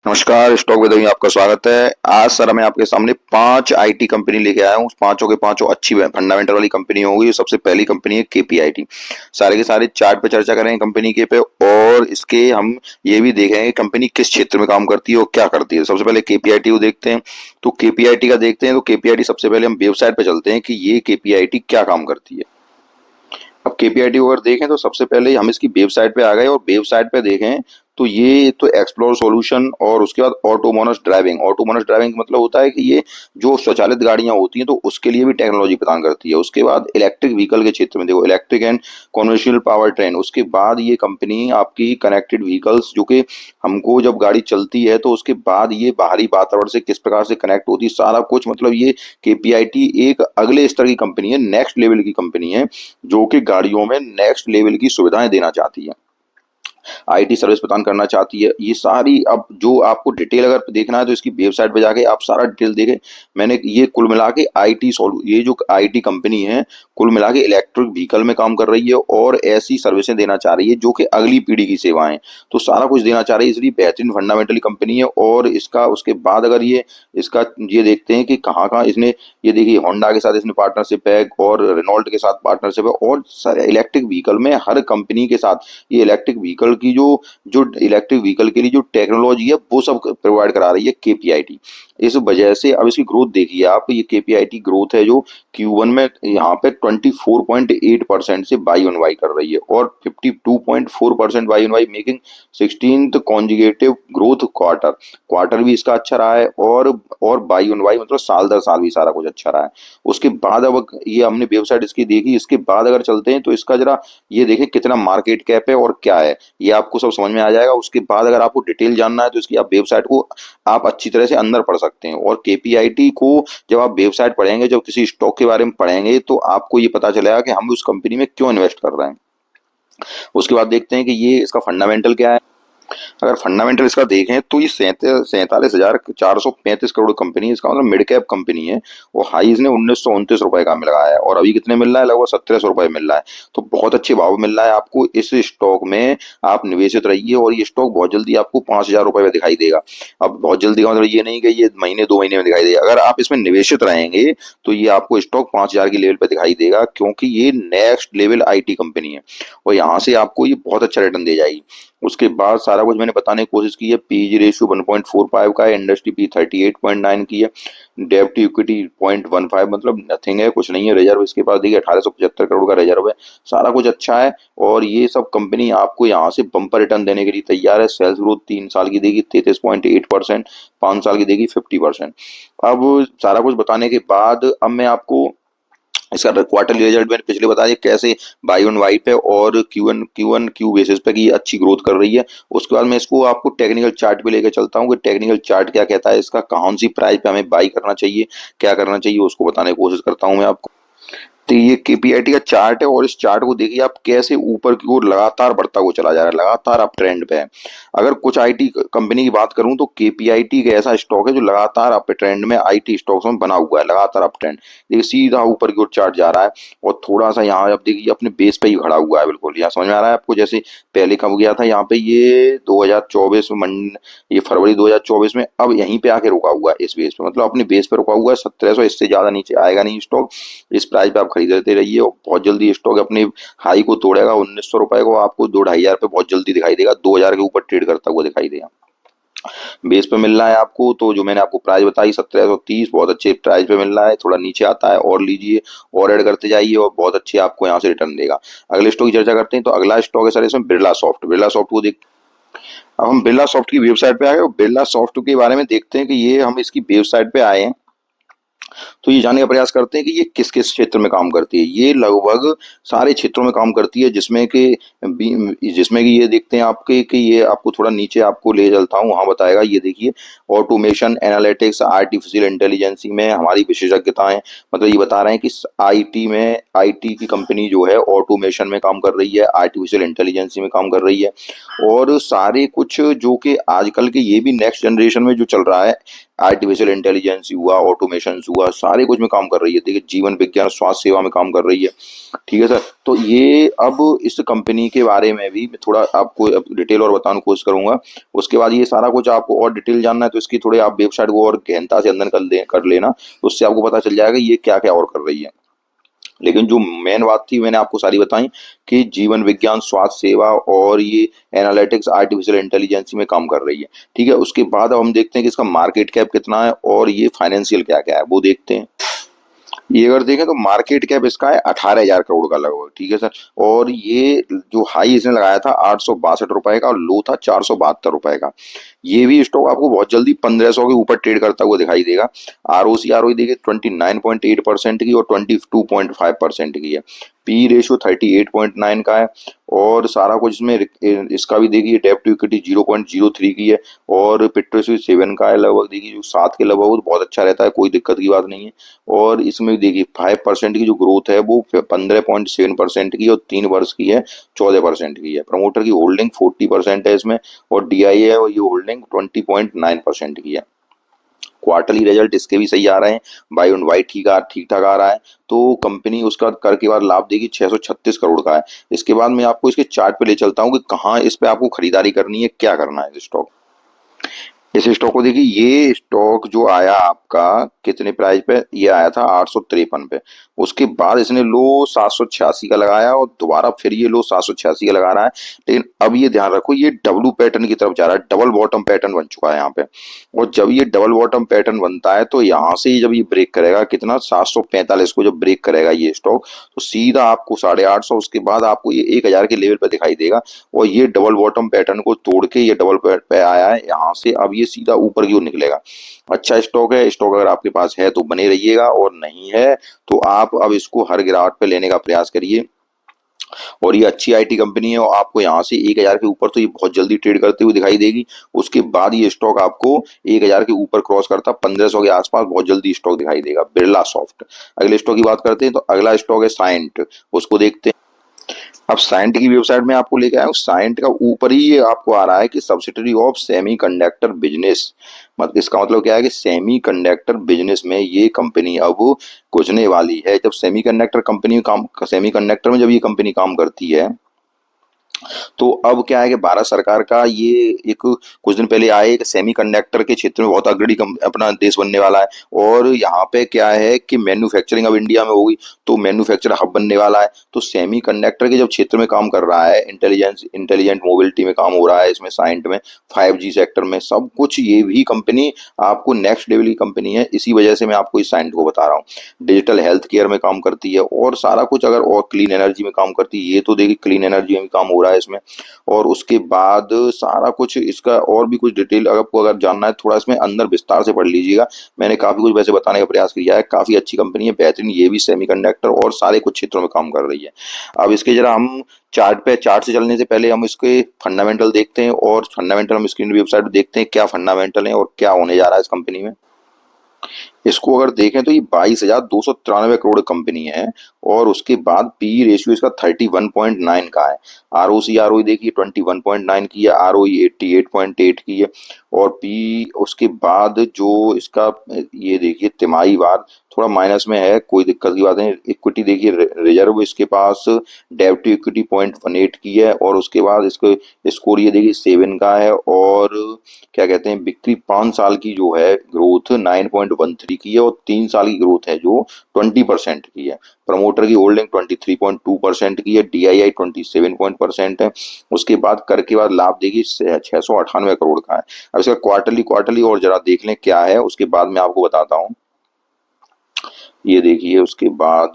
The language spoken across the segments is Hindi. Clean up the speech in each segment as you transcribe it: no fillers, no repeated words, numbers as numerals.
नमस्कार, स्टॉक वेदर में आपका स्वागत है। आज सर मैं आपके सामने 5 आईटी कंपनी लेके आया हूँ। पांचों के पांचों अच्छी फंडामेंटल वाली कंपनी होगी। सबसे पहली कंपनी है केपीआईटी। सारे के सारे चार्ट पे चर्चा करेंगे कंपनी के पे, और इसके हम ये भी देखेंगे कंपनी किस क्षेत्र में काम करती है और क्या करती है। सबसे पहले केपीआईटी को देखते हैं। तो केपीआईटी का देखते हैं, तो केपीआईटी सबसे पहले हम वेबसाइट पे चलते हैं कि ये केपीआईटी क्या काम करती है। अब केपीआईटी को अगर देखें तो सबसे पहले हम इसकी वेबसाइट पे आ गए, और वेबसाइट पे देखें तो ये तो एक्सप्लोर सॉल्यूशन, और उसके बाद ऑटोनोमस ड्राइविंग। ऑटोनोमस ड्राइविंग मतलब होता है कि ये जो स्वचालित गाड़ियां होती हैं तो उसके लिए भी टेक्नोलॉजी प्रदान करती है। उसके बाद इलेक्ट्रिक व्हीकल के क्षेत्र में देखो, electric and conventional power train. उसके बाद ये कंपनी आपकी कनेक्टेड व्हीकल्स, जो कि हमको जब गाड़ी चलती है तो उसके बाद ये बाहरी वातावरण से किस प्रकार से कनेक्ट होती है, सारा कुछ। मतलब ये केपीआईटी एक अगले स्तर की कंपनी है, नेक्स्ट लेवल की कंपनी है, जो कि गाड़ियों में नेक्स्ट लेवल की सुविधाएं देना चाहती है, आईटी सर्विस प्रदान करना चाहती है। ये सारी, अब जो आपको डिटेल अगर देखना है तो इसकी वेबसाइट पे जाके आप सारा डिटेल देखें। मैंने ये कुल मिला के ये जो आईटी कंपनी है, कुल मिला के इलेक्ट्रिक व्हीकल में काम कर रही है और ऐसी सर्विसें देना चाह रही है जो कि अगली पीढ़ी की सेवाएं, तो सारा कुछ देना चाह रही है। इसलिए बेहतरीन फंडामेंटली कंपनी है। और इसका उसके बाद अगर ये देखते हैं कि कहाँ कहाँ इसने, ये देखिए होंडा के साथ इसने पार्टनरशिप है, और रेनॉल्ट के साथ पार्टनरशिप है, और सारे इलेक्ट्रिक व्हीकल में हर कंपनी के साथ ये इलेक्ट्रिक व्हीकल की जो जो इलेक्ट्रिक व्हीकल के लिए जो टेक्नोलॉजी है वो सब प्रोवाइड करा रही है केपीआईटी। इस वजह से अब इसकी ग्रोथ देखिए आप, ये केपीआईटी ग्रोथ है जो Q1 में यहाँ पे 24.8% से वाई ऑन वाई कर रही है, और 52.4% Y on Y, making 16th consecutive growth quarter. Quarter भी इसका अच्छा रहा है, और वाई ऑन वाई मतलब साल दर साल भी सारा कुछ अच्छा रहा है। उसके बाद अब ये हमने वेबसाइट इसकी देखी, इसके बाद अगर चलते हैं तो इसका जरा ये देखें कितना मार्केट कैप है और क्या है, ये आपको सब समझ में आ जाएगा। उसके बाद अगर आपको डिटेल जानना है तो इसकी आप वेबसाइट को आप अच्छी तरह से अंदर पढ़ सकते हैं। और केपीआईटी को जब आप वेबसाइट पढ़ेंगे, जब किसी स्टॉक के बारे में पढ़ेंगे, तो आपको ये पता चलेगा कि हम उस कंपनी में क्यों इन्वेस्ट कर रहे हैं। उसके बाद देखते हैं कि ये इसका फंडामेंटल क्या है। अगर फंडामेंटल इसका देखें तो ये 47,435 करोड़ कंपनी है। इसका मतलब मिड कैप कंपनी है, और हाई इसने 1929 रुपए का मिल रहा है, और अभी कितने मिल रहा है, लगभग 1700 रुपए मिल रहा है। तो बहुत अच्छे भाव मिल रहा है आपको। इस स्टॉक में आप निवेशित रहिए, और ये स्टॉक बहुत जल्दी आपको 5,000 रुपए में दिखाई देगा। अब बहुत जल्दी का मतलब ये नहीं कि ये महीने 2 महीने में दिखाई देगा। अगर आप इसमें निवेशित रहेंगे तो ये आपको स्टॉक 5,000 की लेवल पे दिखाई देगा, क्योंकि ये नेक्स्ट लेवल आईटी कंपनी है, और यहाँ से आपको ये बहुत अच्छा रिटर्न दे जाएगी। उसके बाद सारा कुछ मैंने बताने की कोशिश की है। पीजी रेशियो 1.45 का है, इंडस्ट्री पी 38.9 की है, डेब्ट टू इक्विटी 0.15, मतलब नथिंग है, कुछ नहीं है। रिजर्व इसके पास देखिए 1875 करोड़ का रिजर्व है, सारा कुछ अच्छा है। और ये सब कंपनी आपको यहाँ से बम्पर रिटर्न देने के लिए तैयार है। सेल्स ग्रोथ 3 साल की देगी 33.8%, 5 साल की देगी 50%। अब सारा कुछ बताने के बाद अब मैं आपको इसका क्वार्टरली रिजल्ट मैंने पिछले बताया कैसे बाई ऑन वाई पे और क्यू बेसिस पे की अच्छी ग्रोथ कर रही है। उसके बाद मैं इसको आपको टेक्निकल चार्ट पे लेकर चलता हूँ कि टेक्निकल चार्ट क्या कहता है, इसका कौन सी प्राइस पे हमें बाई करना चाहिए, क्या करना चाहिए, उसको बताने की कोशिश करता हूँ मैं आपको। तो ये केपीआईटी का चार्ट है, और इस चार्ट को देखिए आप कैसे ऊपर की ओर लगातार बढ़ता हुआ चला जा रहा है, लगातार अप ट्रेंड पे है। अगर कुछ आईटी कंपनी की बात करूं तो केपीआईटी एक ऐसा स्टॉक है जो लगातार अप ट्रेंड में आईटी स्टॉक्स में बना हुआ है, लगातार अप ट्रेंड। देखिए सीधा ऊपर की ओर चार्ट जा रहा है, और थोड़ा सा यहाँ आप देखिए अपने बेस पे ही खड़ा हुआ है बिल्कुल। यहाँ समझ में आ रहा है आपको, जैसे पहले कब गया था यहाँ पे, ये 2024 में ये फरवरी 2024 में, अब यहीं पे आके रुका हुआ है इस बेस पे, मतलब अपने बेस पे रुका हुआ है 1700। इससे ज्यादा नीचे आएगा नहीं स्टॉक। इस प्राइस पे आप खरीदते रहिए, और बहुत जल्दी स्टॉक अपने हाई को तोड़ेगा। 1900 रुपए को आपको 2-2,500 पे बहुत जल्दी दिखाई देगा, 2,000 के ऊपर ट्रेड करता हुआ दिखाई देगा। बेस पे मिल रहा है आपको, तो जो मैंने आपको प्राइस बताई 1730, बहुत अच्छे प्राइस पे मिल रहा है। थोड़ा नीचे आता है और लीजिए, और ऐड करते जाइए, और बहुत अच्छे आपको यहाँ से रिटर्न देगा। अगले स्टॉक की चर्चा करते हैं। तो अगला स्टॉक है सर इसमें बिरला सॉफ्ट। बिरला सॉफ्ट को देख, अब हम बिरला सॉफ्ट की वेबसाइट पे आ गए, और बिरला सॉफ्ट के बारे में देखते हैं कि ये हम इसकी वेबसाइट पे आए हैं। तो ये जानने का प्रयास करते हैं कि ये किस किस क्षेत्र में काम करती है। ये लगभग सारे क्षेत्रों में काम करती है, जिसमें कि ये देखते हैं आपके कि ये आपको थोड़ा नीचे आपको ले चलता हूँ, वहां बताएगा। ये देखिए ऑटोमेशन, एनालिटिक्स, आर्टिफिशियल इंटेलिजेंस में हमारी विशेषज्ञताएं, मतलब ये बता रहे हैं कि आईटी में, आईटी की कंपनी जो है ऑटोमेशन में काम कर रही है, आर्टिफिशियल इंटेलिजेंस में काम कर रही है, और सारे कुछ जो कि आजकल के ये भी नेक्स्ट जनरेशन में जो चल रहा है आर्टिफिशियल इंटेलिजेंस हुआ, ऑटोमेशन हुआ, सारे कुछ में काम कर रही है। देखिए जीवन विज्ञान स्वास्थ्य सेवा में काम कर रही है। ठीक है सर। तो ये अब इस कंपनी के बारे में भी मैं थोड़ा आपको अब डिटेल और बताने की कोशिश करूंगा। उसके बाद ये सारा कुछ आपको और डिटेल जानना है तो इसकी थोड़े आप वेबसाइट को और गहनता से अंदर कर लेना, तो उससे आपको पता चल जाएगा ये क्या क्या और कर रही है। लेकिन जो मेन बात थी मैंने आपको सारी बताई कि जीवन विज्ञान स्वास्थ्य सेवा और ये एनालिटिक्स आर्टिफिशियल इंटेलिजेंस में काम कर रही है। ठीक है। उसके बाद अब हम देखते हैं कि इसका मार्केट कैप कितना है और ये फाइनेंशियल क्या क्या है वो देखते हैं। ये अगर देखें तो मार्केट कैप इसका है 18,000 करोड़ का लगभग। ठीक है सर। और ये जो हाई इसने लगाया था 862 रुपए का और लो था 472 रुपए का। ये भी स्टॉक आपको बहुत जल्दी 1500 के ऊपर ट्रेड करता हुआ दिखाई देगा। आरओसी देखिए 29.8% की और 22.5% की है। पी रेशियो 38.9 का है। और सारा कुछ इसमें इसका भी देखिए डेब्ट टू इक्विटी 0.03 की है। और पिट रेशियो 7 का है लगभग। देखिए जो 7 के लगभग वो तो बहुत अच्छा रहता है, कोई दिक्कत की बात नहीं है। और इसमें देखिए 5% की जो ग्रोथ है वो 15.7% की और 3 वर्ष की है 14% की है। प्रमोटर की होल्डिंग 40% है इसमें। और डीआई है और ये होल्डिंग 20.9% की है। क्वार्टरली रिजल्ट इसके भी सही आ रहे हैं। बाई ऑन वाई ठीक ठाक आ रहा है। तो कंपनी उसका कर के बाद लाभ देगी 636 करोड़ का है। इसके बाद मैं आपको इसके चार्ट पे ले चलता हूँ कि कहाँ इस पे आपको खरीदारी करनी है, क्या करना है स्टॉक। इस स्टॉक को देखिए, ये स्टॉक जो आया आपका कितने प्राइस पे, ये आया था 853 पे। उसके बाद इसने लो 786 का लगाया और दोबारा फिर ये लो 786 का लगा रहा है। लेकिन अब ये ध्यान रखो ये डब्लू पैटर्न की तरफ जा रहा है, डबल बॉटम पैटर्न बन चुका है यहाँ पे। और जब ये डबल बॉटम पैटर्न बनता है तो यहाँ से जब ये ब्रेक करेगा कितना 745 को जब ब्रेक करेगा ये स्टॉक, तो सीधा आपको 850, उसके बाद आपको ये 1000 के लेवल पे दिखाई देगा। और ये डबल बॉटम पैटर्न को तोड़ के ये डबल पे आया है यहाँ से, अब ये सीधा ऊपर की ओर निकलेगा। अच्छा स्टॉक है। स्टॉक अगर आपके पास है तो बने रहिएगा, और नहीं है तो आप अब इसको हर गिरावट पे लेने का प्रयास करिए। और ये अच्छी आईटी कंपनी है और आपको यहाँ से 1000 के ऊपर तो ये बहुत जल्दी ट्रेड करते हुए दिखाई देगी। उसके बाद ये स्टॉक आपको 1000 के ऊपर क्रॉस करता 1500 के आसपास बहुत जल्दी स्टॉक दिखाई देगा। बिरला सॉफ्ट। अगले स्टॉक की बात करते हैं तो अगला स्टॉक है साइंट, उसको देखते हैं। अब साइंट की वेबसाइट में आपको लेके आया हूँ। साइंट का ऊपर ही ये आपको आ रहा है कि सब्सिडरी ऑफ सेमीकंडक्टर बिजनेस। मतलब इसका मतलब क्या है कि सेमीकंडक्टर बिजनेस में ये कंपनी अब घुसने वाली है। जब सेमीकंडक्टर में जब ये कंपनी काम करती है तो अब क्या है कि भारत सरकार का ये एक कुछ दिन पहले आए कि सेमीकंडक्टर के क्षेत्र में बहुत अग्रणी अपना देश बनने वाला है। और यहाँ पे क्या है कि मैन्युफैक्चरिंग अब इंडिया में होगी तो मैन्युफैक्चर हब बनने वाला है। तो सेमीकंडक्टर के जब क्षेत्र में काम कर रहा है, इंटेलिजेंट मोबिलिटी में काम हो रहा है इसमें, साइंट में, 5G सेक्टर में, सब कुछ ये भी कंपनी आपको नेक्स्ट लेवल की कंपनी है। इसी वजह से मैं आपको इस साइंट को बता रहा हूँ। डिजिटल हेल्थ केयर में काम करती है और सारा कुछ, अगर और क्लीन एनर्जी में काम करती है। ये तो देखिए क्लीन एनर्जी में भी काम हो रहा है इसमें। और उसके बाद सारा कुछ इसका और भी कुछ डिटेल आपको अगर जानना है थोड़ा इसमें अंदर विस्तार से पढ़ लीजिएगा। मैंने काफी कुछ वैसे बताने का प्रयास किया है। काफी अच्छी कंपनी है, बेहतरीन, ये भी सेमीकंडक्टर और सारे कुछ क्षेत्रों में काम कर रही है। अब इसके जरा हम चार्ट से चलने से पहले हम इसके फंडामेंटल देखते हैं, और फंडामेंटल हम स्क्रीन वेबसाइट देखते हैं क्या फंडामेंटल है और क्या होने जा रहा है इस कंपनी में। इसको अगर देखें तो ये 22,293 करोड़ कंपनी है। और उसके बाद पी रेशियो इसका 31.9 का है। आरओई देखिए 21.9 की है। आरओई 88.8 की है। और पी उसके बाद जो इसका ये देखिए तिमाही वार थोड़ा माइनस में है, कोई दिक्कत की बात नहीं। इक्विटी देखिए रिजर्व इसके पास डेब्ट टू इक्विटी 0.18 की है। और उसके बाद इसको स्कोर ये देखिए 7 का है। और क्या कहते हैं, बिक्री 5 साल की जो है ग्रोथ 9.13 की है और 3 साल की ग्रोथ है जो 20% की है। प्रमोटर की होल्डिंग 23.2% की है। डीआईआई 27% है। उसके बाद कर के बाद लाभ देगी 698 करोड़ का है। अब इसका क्वार्टरली और जरा देख लें क्या है, उसके बाद मैं आपको बताता हूँ। ये देखिए उसके बाद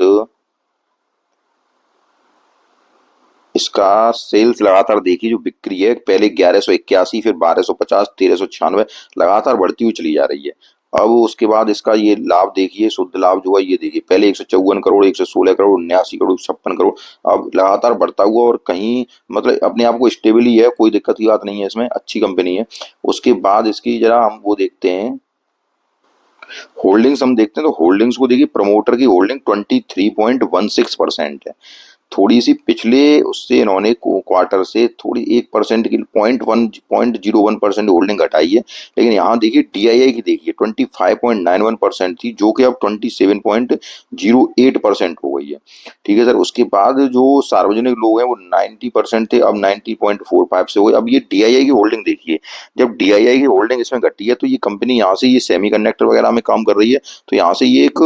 इसका सेल्स लगातार देखिए, जो बिक्री है पहले 1181, फिर 1250, 1396 लगातार बढ़ती हुई चली जा रही है। अब उसके बाद इसका ये लाभ देखिए, शुद्ध लाभ जो है ये देखिए, पहले 154 करोड़, 116 करोड़, 79 करोड़, 56 करोड़, अब लगातार बढ़ता हुआ और कहीं मतलब अपने आप को स्टेबल ही है, कोई दिक्कत की बात नहीं है इसमें, अच्छी कंपनी है। उसके बाद इसकी जरा हम वो देखते हैं, होल्डिंग्स हम देखते हैं। तो होल्डिंग्स को देखिए, प्रमोटर की होल्डिंग 23.16% है। थोड़ी सी पिछले उससे इन्होंने क्वार्टर से थोड़ी 1% की 0.01% होल्डिंग घटाई है। लेकिन यहाँ देखिए डीआईआई की देखिए 25.91% थी, जो कि अब 27.08% हो गई है। ठीक है सर। उसके बाद जो सार्वजनिक लोग हैं वो 90% थे, अब 90.45 से हो गए। अब ये डीआईआई की होल्डिंग देखिए, जब डीआईआई की होल्डिंग इसमें घटी है तो ये कंपनी यहाँ से ये सेमीकंडक्टर वगैरह में काम कर रही है, तो यहाँ से ये एक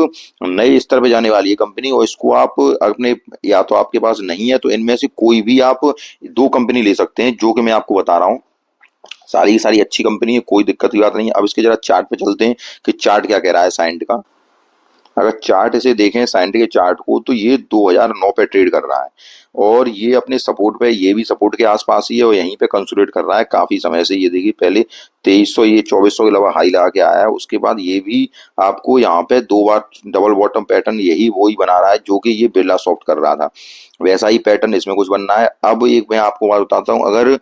नए स्तर पे जाने वाली है कंपनी। और इसको आप अपने, या तो आपके पास नहीं है तो इनमें से कोई भी आप दो कंपनी ले सकते हैं, जो कि मैं आपको बता रहा हूँ। सारी की सारी अच्छी कंपनी है, कोई दिक्कत की बात नहीं है। अब इसके जरा चार्ट पे चलते हैं कि चार्ट क्या कह रहा है साइंट का। अगर चार्ट इसे देखें साइंट के चार्ट को, तो ये 2009 पे ट्रेड कर रहा है, और ये अपने सपोर्ट पे, ये भी सपोर्ट के आसपास ही है और यहीं पे कंसोलिडेट कर रहा है काफी समय से। ये देखिए पहले 2300, ये 2400 के अलावा हाई लगा के आया है। उसके बाद ये भी आपको यहाँ पे दो बार डबल बॉटम पैटर्न, यही वही बना रहा है जो कि ये बिरला सॉफ्ट कर रहा था, वैसा ही पैटर्न इसमें कुछ बनना है। अब एक मैं आपको बात बताता हूँ, अगर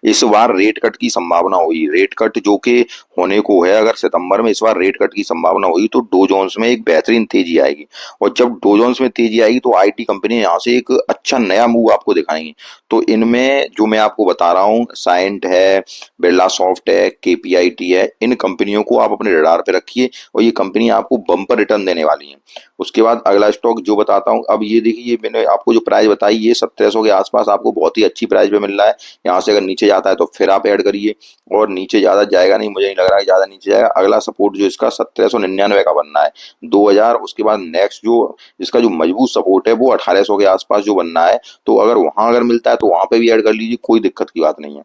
इस बार रेट कट की संभावना हुई, रेट कट जो कि होने को है, अगर सितंबर में इस बार रेट कट की संभावना हुई तो डो जोन्स में एक बेहतरीन तेजी आएगी। और जब डो जोन्स में तेजी आएगी तो आईटी कंपनी यहाँ से एक अच्छा नया मूव आपको दिखाएंगी। तो इनमें जो मैं आपको बता रहा हूँ, साइंट है, बिरला सॉफ्ट है, केपीआईटी है, इन कंपनियों को आप अपने रडार पे रखिए और ये कंपनी आपको बम्पर रिटर्न देने वाली है। उसके बाद अगला स्टॉक जो बताता हूँ, अब ये देखिए, ये मैंने आपको जो प्राइस बताई ये 1700 के आसपास आपको बहुत ही अच्छी प्राइस पे मिल रहा है। यहाँ से अगर नीचे जाता है तो फिर आप ऐड करिए, और नीचे ज्यादा जाएगा नहीं, मुझे नहीं लग रहा है ज्यादा नीचे जाएगा। अगला सपोर्ट जो इसका 1799 का बनना है, 2000। उसके बाद नेक्स्ट जो इसका जो मजबूत सपोर्ट है वो 1800 के आसपास जो बनना है। तो अगर वहां अगर मिलता है तो वहां पे भी ऐड कर लीजिए, कोई दिक्कत की बात नहीं है।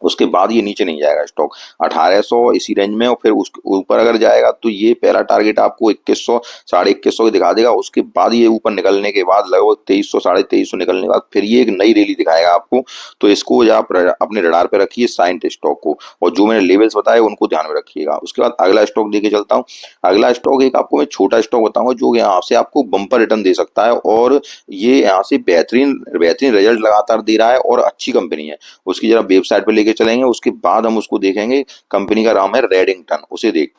उसके बाद ये नीचे नहीं जाएगा स्टॉक, 1800 इसी रेंज में। और फिर उसके ऊपर अगर जाएगा तो ये पहला टारगेट आपको 2100, 2150 दिखा देगा। उसके बाद ये ऊपर निकलने के बाद लगभग 2300, 2350 निकलने के बाद फिर ये एक नई रैली दिखाएगा आपको। तो इसको आप अपने रडार पे रखिए साइंट स्टॉक को, और जो मैंने लेवल्स बताए उनको ध्यान में रखिएगा। उसके बाद अगला स्टॉक देके चलता हूँ। अगला स्टॉक एक आपको मैं छोटा स्टॉक बताऊंगा जो यहाँ से आपको बम्पर रिटर्न दे सकता है, और ये यहाँ से बेहतरीन बेहतरीन रिजल्ट लगातार दे रहा है और अच्छी कंपनी है। उसकी जरा वेबसाइट पे लेके चलेंगे, उसके बाद हम उसको देखेंगे। कंपनी का नाम है रेडिंगटन, उसे देख।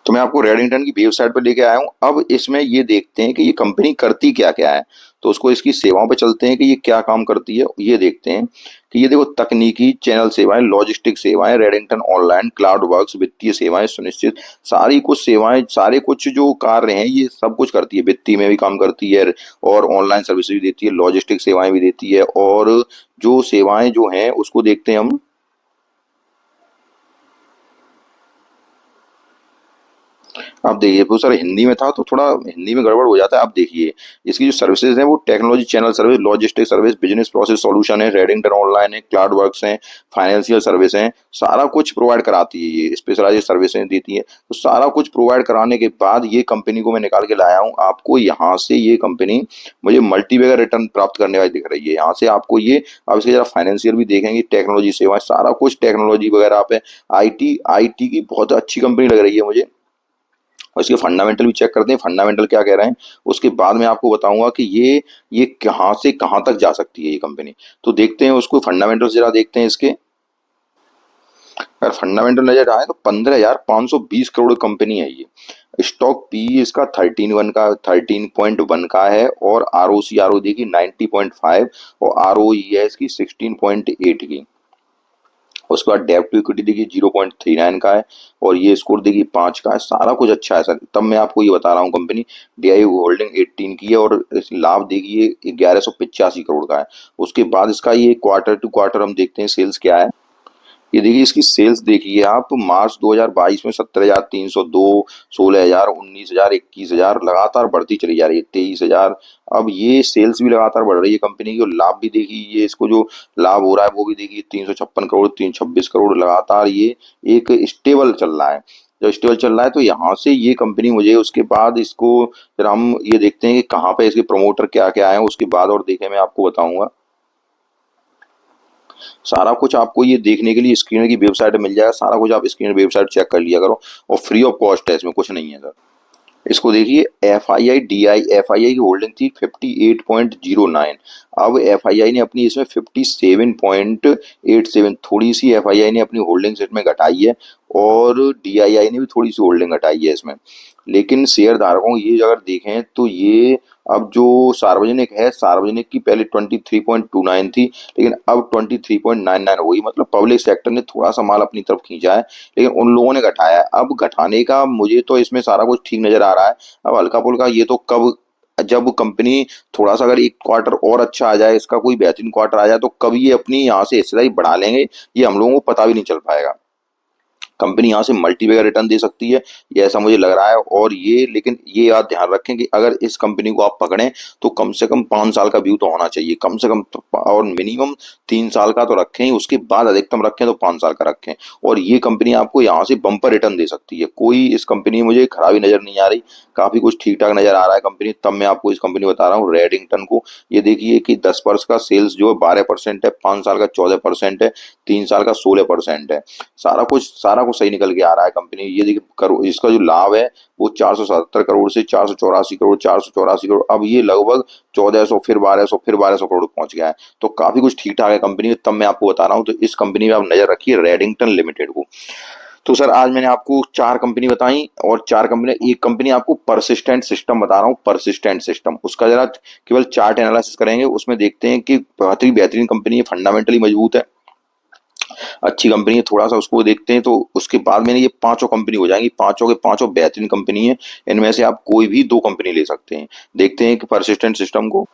तो मैं आपको रेडिंगटन की वेबसाइट पे लेके आया हूँ। अब इसमें ये देखते हैं कि ये कंपनी करती क्या क्या है। तो उसको इसकी सेवाओं पे चलते हैं कि ये क्या काम करती है, ये देखते हैं। कि ये देखो, तकनीकी चैनल सेवाएं, लॉजिस्टिक सेवाएं, रेडिंगटन ऑनलाइन, क्लाउड वर्क्स, वित्तीय सेवाएं सुनिश्चित, सारी कुछ सेवाएं, सारे कुछ जो कार्य हैं ये सब कुछ करती है। वित्तीय में भी काम करती है, और ऑनलाइन सर्विस भी देती है, लॉजिस्टिक सेवाएं भी देती है। और जो सेवाएं जो हैं उसको देखते हैं हम। आप देखिए वो सर हिंदी में था तो थोड़ा हिंदी में गड़बड़ हो जाता है। आप देखिए इसकी जो सर्विसेज हैं वो technology channel service, logistic service, business process solution है, रेडिंगटन ऑनलाइन है, क्लाउड वर्क्स है, फाइनेंशियल सर्विस है, सारा कुछ प्रोवाइड कराती है, ये स्पेशलाइज्ड सर्विसेज देती है। तो सारा कुछ प्रोवाइड कराने के बाद ये कंपनी को मैं निकाल के लाया हूँ आपको। यहाँ से ये कंपनी मुझे मल्टीबैगर रिटर्न प्राप्त करने वाली दिख रही है। यहाँ से आपको ये, अब इसके जरा फाइनेंशियल भी देखेंगे, टेक्नोलॉजी सेवाएं, सारा कुछ टेक्नोलॉजी वगैरह पे, आईटी आईटी की बहुत अच्छी कंपनी लग रही है मुझे। और इसके फंडामेंटल भी चेक करते हैं, फंडामेंटल क्या कह रहे हैं। उसके बाद मैं आपको बताऊंगा कि ये कहाँ से कहाँ तक जा सकती है ये कंपनी। तो देखते हैं उसको, फंडामेंटल जरा देखते हैं इसके। अगर फंडामेंटल नजर आए तो 15,520 करोड़ कंपनी है ये। स्टॉक पी इसका 13.1 का है, और R O C R O देखिए 90.5, और आर ओ ई है इसकी 16.8 की। उसके बाद डेब्ट टू इक्विटी देखिए 0.39 का है, और ये स्कोर देखिए 5 का है। सारा कुछ अच्छा है सर। तब मैं आपको ये बता रहा हूँ, कंपनी डीआई होल्डिंग 18 की है, और इस लाभ देखिए 1185 करोड़ का है। उसके बाद इसका ये क्वार्टर टू क्वार्टर हम देखते हैं सेल्स क्या है। ये देखिए इसकी सेल्स देखिए आप, मार्च 2022 में 17,302, 16,000, 19,000, 21,000 लगातार बढ़ती चली जा रही है, 23,000। अब ये सेल्स भी लगातार बढ़ रही है कंपनी की, और लाभ भी देखिए, ये इसको जो लाभ हो रहा है वो भी देखिए 356 करोड़, 326 करोड़, लगातार ये एक स्टेबल चल रहा है। जब स्टेबल चल रहा है तो यहाँ से ये कंपनी मुझे, उसके बाद इसको फिर हम ये देखते हैं कि कहाँ पे इसके प्रमोटर क्या क्या है, उसके बाद और देखे मैं आपको बताऊंगा। सारा कुछ आपको ये देखने के लिए स्क्रीनर की वेबसाइट मिल जाएगा, सारा कुछ आप स्क्रीनर वेबसाइट चेक कर लिया करो, और फ्री ऑफ कॉस्ट है, इसमें कुछ नहीं है सर। इसको देखिए, एफ आई आई की होल्डिंग थी 58.09, अब एफ आई आई ने अपनी इसमें 57.87, थोड़ी सी एफ आई आई ने अपनी होल्डिंग इसमें घटाई है, और डी आई आई ने भी थोड़ी सी होल्डिंग घटाई है इसमें। लेकिन शेयर धारकों ये अगर देखें तो ये अब जो सार्वजनिक है, सार्वजनिक की पहले 23.29 थी, लेकिन अब 23.99 हो गई। मतलब पब्लिक सेक्टर ने थोड़ा सा माल अपनी तरफ खींचा है, लेकिन उन लोगों ने घटाया है। अब घटाने का मुझे तो इसमें सारा कुछ ठीक नजर आ रहा है। अब हल्का फुल्का ये तो कब, जब कंपनी थोड़ा सा अगर एक क्वार्टर और अच्छा आ जाए, इसका कोई बेहतरीन क्वार्टर आ जाए, तो कब ये अपनी यहाँ से हिस्सेदारी बढ़ा लेंगे, ये हम लोगों को पता भी नहीं चल पाएगा। कंपनी यहाँ से मल्टीबैगर रिटर्न दे सकती है, ये ऐसा मुझे लग रहा है। और ये, लेकिन ये बात ध्यान रखें कि अगर इस कंपनी को आप पकड़ें तो कम से कम 5 साल का व्यू तो होना चाहिए, कम से कम और मिनिमम 3 साल का तो रखें ही, उसके बाद अधिकतम रखें तो 5 साल का रखें। और ये कंपनी आपको यहाँ से बम्पर रिटर्न दे सकती है। कोई इस कंपनी में मुझे खराबी नजर नहीं आ रही, काफी कुछ ठीक ठाक नजर आ रहा है कंपनी। तब मैं आपको इस कंपनी बता रहा हूँ रेडिंगटन को। ये देखिए कि 10 वर्ष का सेल्स जो है 12% है, 5 साल का 14% है, 3 साल का 16% है। सारा कुछ सही निकल के आ रहा है कंपनी। ये देखिए करो, इसका जो लाभ है वो 477 करोड़ से 484 करोड़, 484 करोड़, अब ये लगभग 1400, फिर 1200, फिर 1200 करोड़ पहुंच गया है। तो काफी कुछ ठीक ठाक है कंपनी में, तब मैं आपको बता रहा हूँ। तो इस कंपनी में आप नजर रखिए, रेडिंगटन लिमिटेड को। तो सर आज मैंने आपको 4 कंपनी बताई, और 4 कंपनी, एक कंपनी आपको परसिस्टेंट सिस्टम बता रहा हूँ। परसिस्टेंट सिस्टम, उसका जरा केवल चार्ट एनालिसिस करेंगे, उसमें देखते हैं कि बहुत ही बेहतरीन कंपनी है, फंडामेंटली मजबूत है, अच्छी कंपनी है। थोड़ा सा उसको देखते हैं, तो उसके बाद में ये पांचों कंपनी हो जाएंगी, पांचों के पांचों बेहतरीन कंपनी है। इनमें से आप कोई भी 2 कंपनी ले सकते हैं। देखते हैं कि परसिस्टेंट सिस्टम को